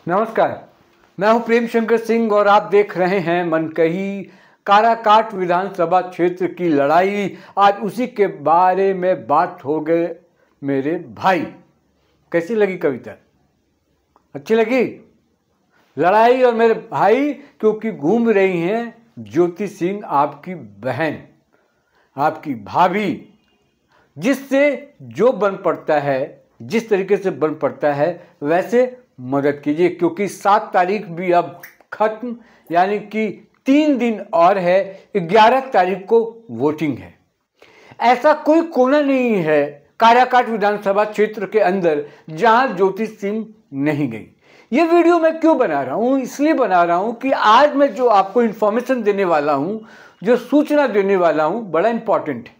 नमस्कार, मैं हूं प्रेम शंकर सिंह और आप देख रहे हैं मनकही। काराकाट विधानसभा क्षेत्र की लड़ाई, आज उसी के बारे में बात हो गए मेरे भाई। कैसी लगी कविता? अच्छी लगी? लड़ाई और मेरे भाई, क्योंकि घूम रही हैं ज्योति सिंह, आपकी बहन, आपकी भाभी, जिससे जो बन पड़ता है, जिस तरीके से बन पड़ता है वैसे मदद कीजिए, क्योंकि 7 तारीख भी अब खत्म, यानी कि 3 दिन और है। 11 तारीख को वोटिंग है। ऐसा कोई कोना नहीं है काराकाट विधानसभा क्षेत्र के अंदर जहां ज्योति सिंह नहीं गई। ये वीडियो मैं क्यों बना रहा हूं? इसलिए बना रहा हूं कि आज मैं जो आपको इंफॉर्मेशन देने वाला हूं, जो सूचना देने वाला हूं, बड़ा इंपॉर्टेंट है।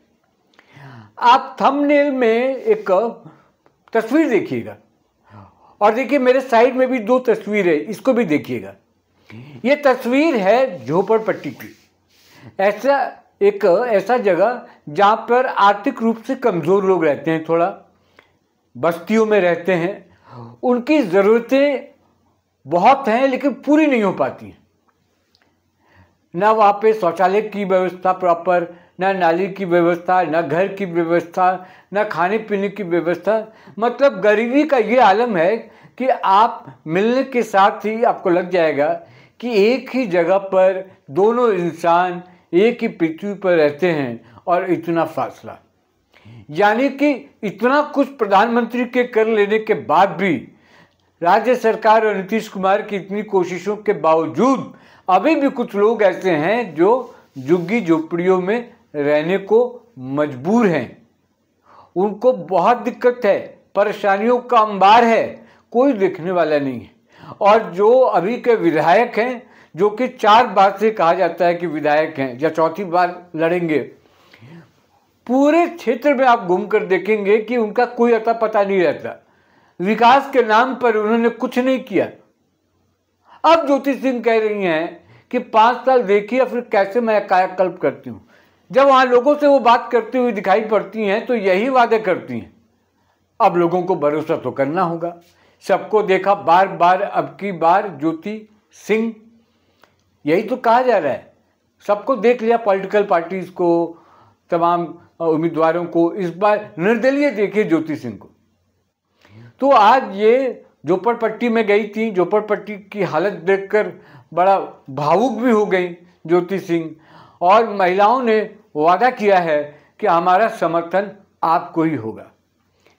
आप थंबनेल में एक तस्वीर देखिएगा और देखिए मेरे साइड में भी 2 तस्वीर है, इसको भी देखिएगा। ये तस्वीर है झोपड़पट्टी की। ऐसा जगह जहाँ पर आर्थिक रूप से कमज़ोर लोग रहते हैं, थोड़ा बस्तियों में रहते हैं। उनकी ज़रूरतें बहुत हैं लेकिन पूरी नहीं हो पाती हैं। ना वहाँ पे शौचालय की व्यवस्था प्रॉपर, ना नाली की व्यवस्था, ना घर की व्यवस्था, ना खाने पीने की व्यवस्था। मतलब गरीबी का ये आलम है कि आप मिलने के साथ ही आपको लग जाएगा कि एक ही जगह पर दोनों इंसान एक ही पृथ्वी पर रहते हैं, और इतना फासला। यानी कि इतना कुछ प्रधानमंत्री के कर लेने के बाद भी, राज्य सरकार और नीतीश कुमार की इतनी कोशिशों के बावजूद अभी भी कुछ लोग ऐसे हैं जो झुग्गी झोपड़ियों में रहने को मजबूर हैं। उनको बहुत दिक्कत है, परेशानियों का अंबार है, कोई देखने वाला नहीं है। और जो अभी के विधायक हैं, जो कि 4 बार से कहा जाता है कि विधायक हैं या 4थी बार लड़ेंगे, पूरे क्षेत्र में आप घूमकर देखेंगे कि उनका कोई अता पता नहीं रहता। विकास के नाम पर उन्होंने कुछ नहीं किया। अब ज्योति सिंह कह रही हैं कि 5 साल देखिए फिर कैसे मैं कायाकल्प करती हूँ। जब वहाँ लोगों से वो बात करती हुई दिखाई पड़ती हैं तो यही वादे करती हैं। अब लोगों को भरोसा तो करना होगा। सबको देखा बार बार, अब की बार ज्योति सिंह, यही तो कहा जा रहा है। सबको देख लिया, पॉलिटिकल पार्टीज को, तमाम उम्मीदवारों को। इस बार निर्दलीय देखिए ज्योति सिंह को। तो आज ये झोपड़पट्टी में गई थी। झोपड़पट्टी की हालत देखकर बड़ा भावुक भी हो गई ज्योति सिंह, और महिलाओं ने वादा किया है कि हमारा समर्थन आपको ही होगा।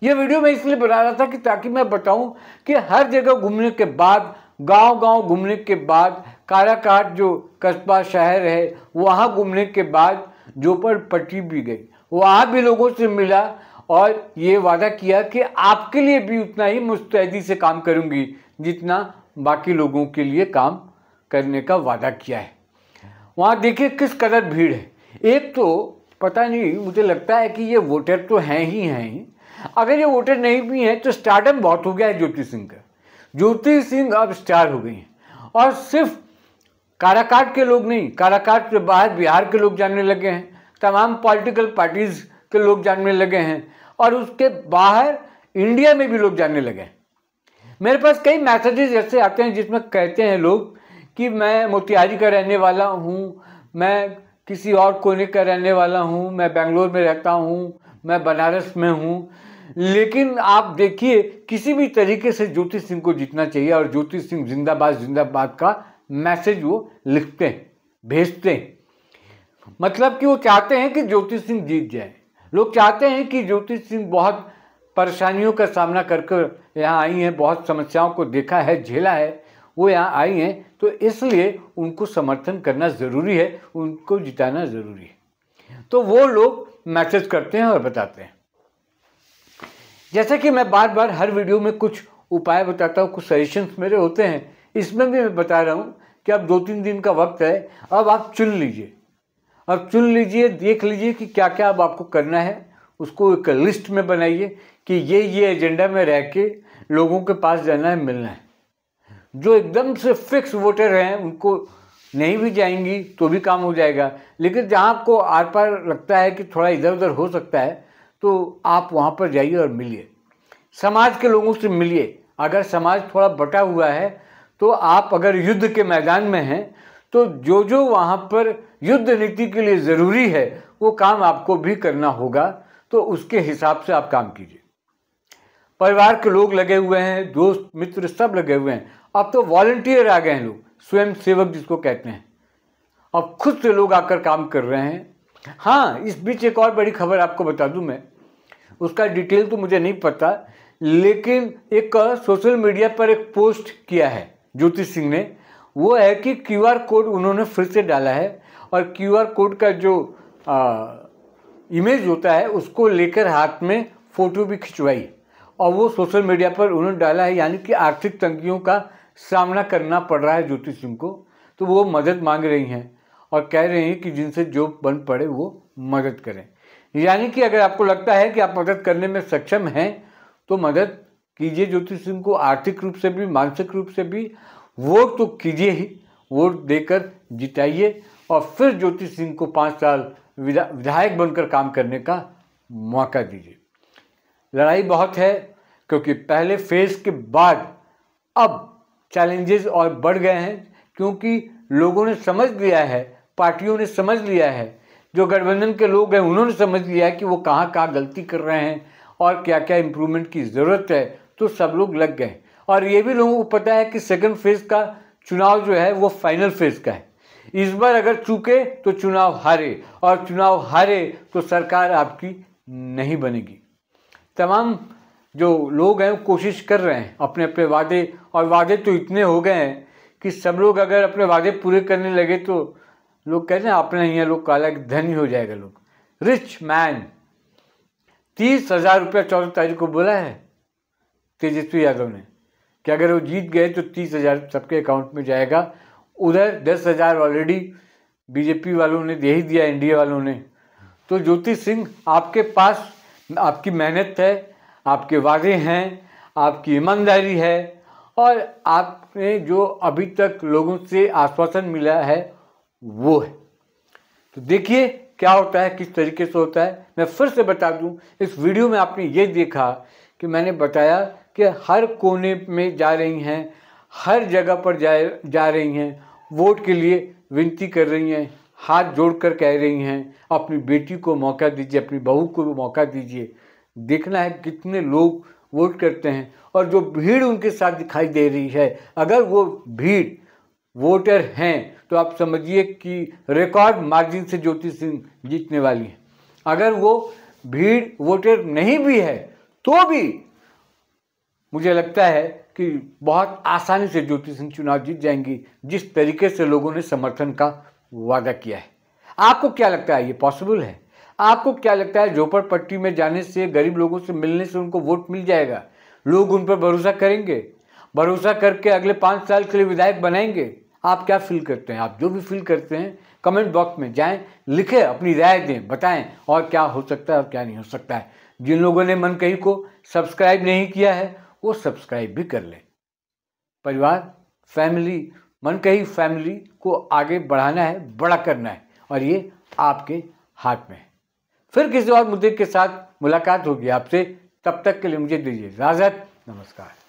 ये वीडियो मैं इसलिए बना रहा था कि ताकि मैं बताऊं कि हर जगह घूमने के बाद, गांव-गांव घूमने के बाद, काराकाट जो कस्बा शहर है वहाँ घूमने के बाद झोपड़पट्टी भी गई, वहाँ भी लोगों से मिला और ये वादा किया कि आपके लिए भी उतना ही मुस्तैदी से काम करूंगी जितना बाकी लोगों के लिए काम करने का वादा किया है। वहाँ देखिए किस कदर भीड़ है। एक तो पता नहीं, मुझे लगता है कि ये वोटर तो हैं ही। अगर ये वोटर नहीं भी हैं तो स्टारडम बहुत हो गया है ज्योति सिंह का। ज्योति सिंह अब स्टार हो गई हैं, और सिर्फ काराकाट के लोग नहीं, काराकाट से बाहर बिहार के लोग जानने लगे हैं, तमाम पॉलिटिकल पार्टीज के लोग जानने लगे हैं, और उसके बाहर इंडिया में भी लोग जानने लगे हैं। मेरे पास कई मैसेजेस ऐसे आते हैं जिसमें कहते हैं लोग कि मैं मोतिहारी का रहने वाला हूँ, मैं किसी और कोने का रहने वाला हूँ, मैं बेंगलोर में रहता हूँ, मैं बनारस में हूँ। लेकिन आप देखिए किसी भी तरीके से ज्योति सिंह को जीतना चाहिए, और ज्योति सिंह जिंदाबाद जिंदाबाद का मैसेज वो लिखते हैं, भेजते हैं। मतलब कि वो चाहते हैं कि ज्योति सिंह जीत जाए। लोग चाहते हैं कि ज्योति सिंह बहुत परेशानियों का सामना करके यहाँ आई हैं, बहुत समस्याओं को देखा है, झेला है, वो यहाँ आई हैं, तो इसलिए उनको समर्थन करना ज़रूरी है, उनको जिताना ज़रूरी है। तो वो लोग मैसेज करते हैं और बताते हैं। जैसे कि मैं बार बार हर वीडियो में कुछ उपाय बताता हूँ, कुछ सजेशंस मेरे होते हैं, इसमें भी मैं बता रहा हूँ कि अब 2-3 दिन का वक्त है। अब आप चुन लीजिए, देख लीजिए कि क्या क्या अब आपको करना है। उसको एक लिस्ट में बनाइए कि ये एजेंडा में रह के लोगों के पास जाना है, मिलना है। जो एकदम से फिक्स वोटर हैं उनको नहीं भी जाएंगी तो भी काम हो जाएगा, लेकिन जहाँ आपको आर पार लगता है कि थोड़ा इधर उधर हो सकता है तो आप वहाँ पर जाइए और मिलिए, समाज के लोगों से मिलिए। अगर समाज थोड़ा बटा हुआ है तो आप अगर युद्ध के मैदान में हैं तो जो जो वहाँ पर युद्ध नीति के लिए ज़रूरी है वो काम आपको भी करना होगा, तो उसके हिसाब से आप काम कीजिए। परिवार के लोग लगे हुए हैं, दोस्त मित्र सब लगे हुए हैं। अब तो वॉलंटियर आ गए हैं, लोग स्वयं सेवक जिसको कहते हैं। अब खुद से लोग आकर काम कर रहे हैं। हाँ, इस बीच एक और बड़ी खबर आपको बता दूं मैं, उसका डिटेल तो मुझे नहीं पता, लेकिन एक सोशल मीडिया पर एक पोस्ट किया है ज्योति सिंह ने। वो है कि QR कोड उन्होंने फिर से डाला है और QR कोड का जो इमेज होता है उसको लेकर हाथ में फ़ोटो भी खिंचवाई और वो सोशल मीडिया पर उन्होंने डाला है। यानी कि आर्थिक तंगियों का सामना करना पड़ रहा है ज्योति सिंह को, तो वो मदद मांग रही हैं और कह रही हैं कि जिनसे जो बन पड़े वो मदद करें। यानी कि अगर आपको लगता है कि आप मदद करने में सक्षम हैं तो मदद कीजिए ज्योति सिंह को, आर्थिक रूप से भी मानसिक रूप से भी। वोट तो कीजिए ही, वोट देकर जिताइए और फिर ज्योति सिंह को 5 साल विधायक बनकर काम करने का मौका दीजिए। लड़ाई बहुत है क्योंकि पहले फेज के बाद अब चैलेंजेस और बढ़ गए हैं, क्योंकि लोगों ने समझ लिया है, पार्टियों ने समझ लिया है, जो गठबंधन के लोग हैं उन्होंने समझ लिया है कि वो कहाँ कहाँ गलती कर रहे हैं और क्या क्या इम्प्रूवमेंट की ज़रूरत है, तो सब लोग लग गए। और ये भी लोगों को पता है कि सेकंड फेज़ का चुनाव जो है वो फाइनल फेज़ का है। इस बार अगर चूके तो चुनाव हारे, और चुनाव हारे तो सरकार आपकी नहीं बनेगी। तमाम जो लोग हैं वो कोशिश कर रहे हैं अपने अपने वादे, और वादे तो इतने हो गए हैं कि सब लोग अगर अपने वादे पूरे करने लगे तो लोग कहते हैं अपना ही है, लोग काला धनी हो जाएगा। लोग रिच मैन 30,000 रुपया 14 तारीख को बोला है तेजस्वी यादव ने कि अगर वो जीत गए तो 30,000 सबके अकाउंट में जाएगा। उधर 10,000 ऑलरेडी बीजेपी वालों ने दे ही दिया, एनडीए वालों ने। तो ज्योति सिंह, आपके पास आपकी मेहनत है, आपके वादे हैं, आपकी ईमानदारी है, और आपने जो अभी तक लोगों से आश्वासन मिला है वो है। तो देखिए क्या होता है, किस तरीके से होता है। मैं फिर से बता दूं, इस वीडियो में आपने ये देखा कि मैंने बताया कि हर कोने में जा रही हैं, हर जगह पर जा रही हैं, वोट के लिए विनती कर रही हैं, हाथ जोड़कर कह रही हैं अपनी बेटी को मौका दीजिए, अपनी बहू को मौका दीजिए। देखना है कितने लोग वोट करते हैं और जो भीड़ उनके साथ दिखाई दे रही है, अगर वो भीड़ वोटर हैं तो आप समझिए कि रिकॉर्ड मार्जिन से ज्योति सिंह जीतने वाली हैं। अगर वो भीड़ वोटर नहीं भी है तो भी मुझे लगता है कि बहुत आसानी से ज्योति सिंह चुनाव जीत जाएंगी, जिस तरीके से लोगों ने समर्थन का वादा किया है। आपको क्या लगता है, ये पॉसिबल है? आपको क्या लगता है झोपड़पट्टी में जाने से, गरीब लोगों से मिलने से उनको वोट मिल जाएगा? लोग उन पर भरोसा करेंगे, भरोसा करके अगले 5 साल के लिए विधायक बनाएंगे? आप क्या फील करते हैं? आप जो भी फील करते हैं कमेंट बॉक्स में जाएं, लिखें, अपनी राय दें, बताएं और क्या हो सकता है और क्या नहीं हो सकता है। जिन लोगों ने मन कही को सब्सक्राइब नहीं किया है वो सब्सक्राइब भी कर लें। परिवार, फैमिली, मन कही फैमिली को आगे बढ़ाना है, बड़ा करना है, और ये आपके हाथ में है। फिर किसी और मुद्दे के साथ मुलाकात होगी आपसे, तब तक के लिए मुझे दीजिए इजाजत। नमस्कार।